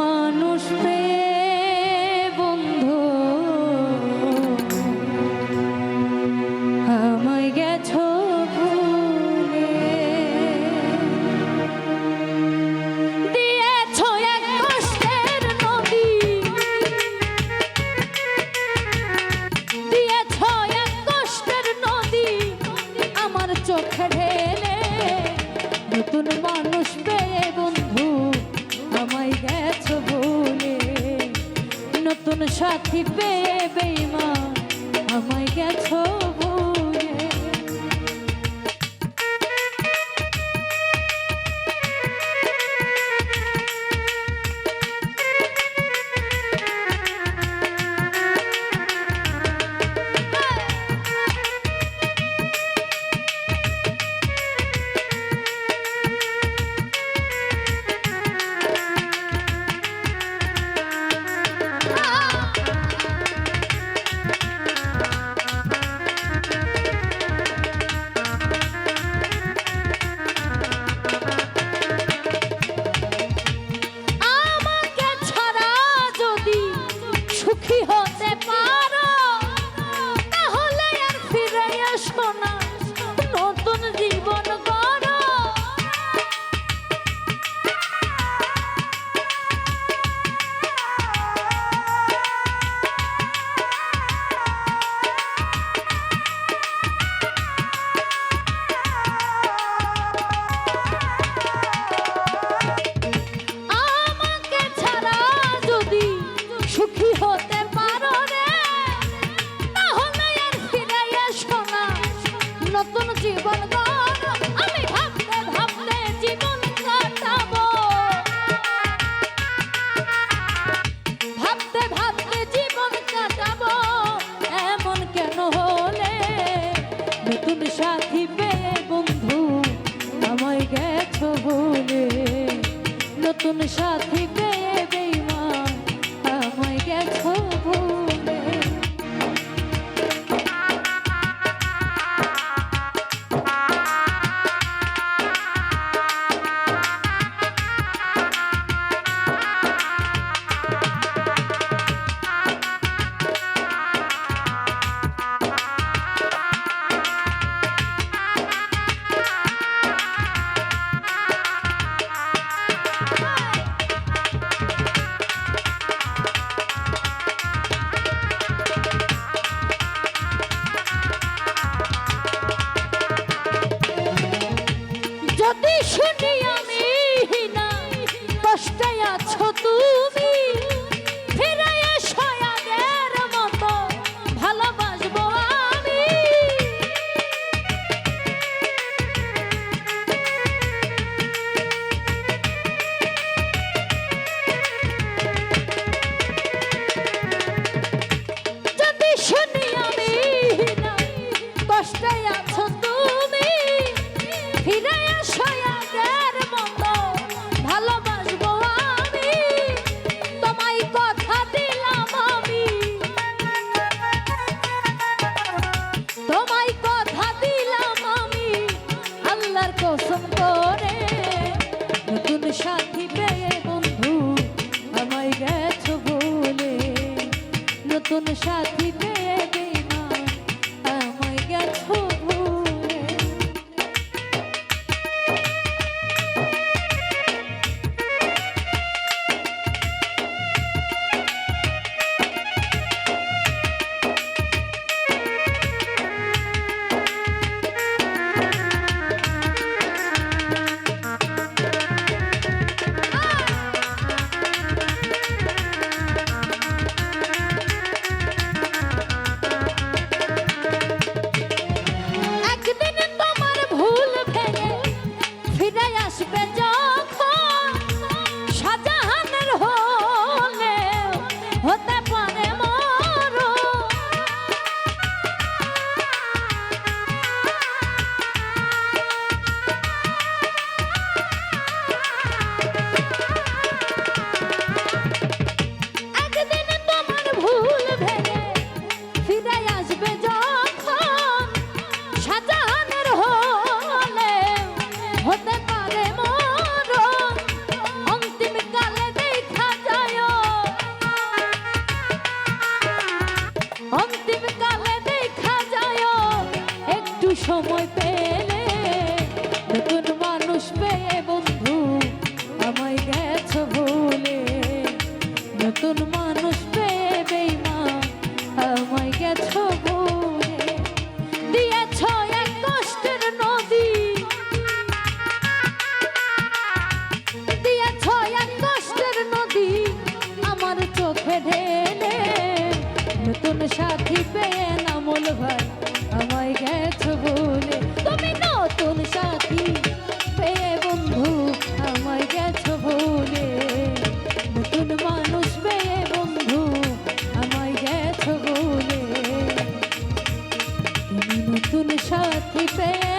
মানুষ পেয়ে বন্ধু আমায় গেছো ভুলে, দিয়েছো এক কষ্টের নদী, দিয়েছো এক কষ্টের নদী আমার চোখে ঢেলে। নতুন মানুষ পেয়ে বন্ধু আমায় গেছো ভুলে, নতুন সাথী পেয়ে বেঈমান আমায় গেছো ভুলে। নতুন জীবন গড়ো, আমি ভাবতে ভাবতে জীবন কাটাবো, ভাবতে ভাবতে জীবন কাটাবো। এমন কেন হলে নতুন সাথী পেয়ে বন্ধু আমায় গেছো ভুলে, নতুন সাথী পেয়ে বেঈমান আমায় গেছো ভুলে। যদি শুনি আমি না কষ্টে আছো তুমি, ফিরে এসো আগের মতো ভালোবাসবো আমি। যদি শুনি আমি না কষ্টে আছো তুমি, ফিরে এসো আগের মতো ভালোবাসবো আমি। তোমায় কথা দিলাম আমি, তোমায় কথা দিলাম আমি আল্লাহর কসম করে। নতুন সাথী পেয়ে বন্ধু আমায় গেছো ভুলে, নতুন সাথী পেয়ে বেঈমান আমায় গেছো ভুলে। সময় পেলে নতুন মানুষ পেয়ে বন্ধু আমায় গেছো ভুলে নতুন মানুষ পেয়ে বেঈমান আমায় গেছো ভুলে দিয়েছ এক কষ্টের নদী দিয়েছ এক কষ্টের নদী আমার চোখে ঢেলে নতুন সাথী পেয়ে নামল ভাই আমায় গেছো ভুলে তুমি নতুন সাথী পেয়ে বন্ধু আমায় গেছো ভুলে নতুন মানুষ পেয়ে বন্ধু আমায় গেছো ভুলে তুমি নতুন সাথী পেয়ে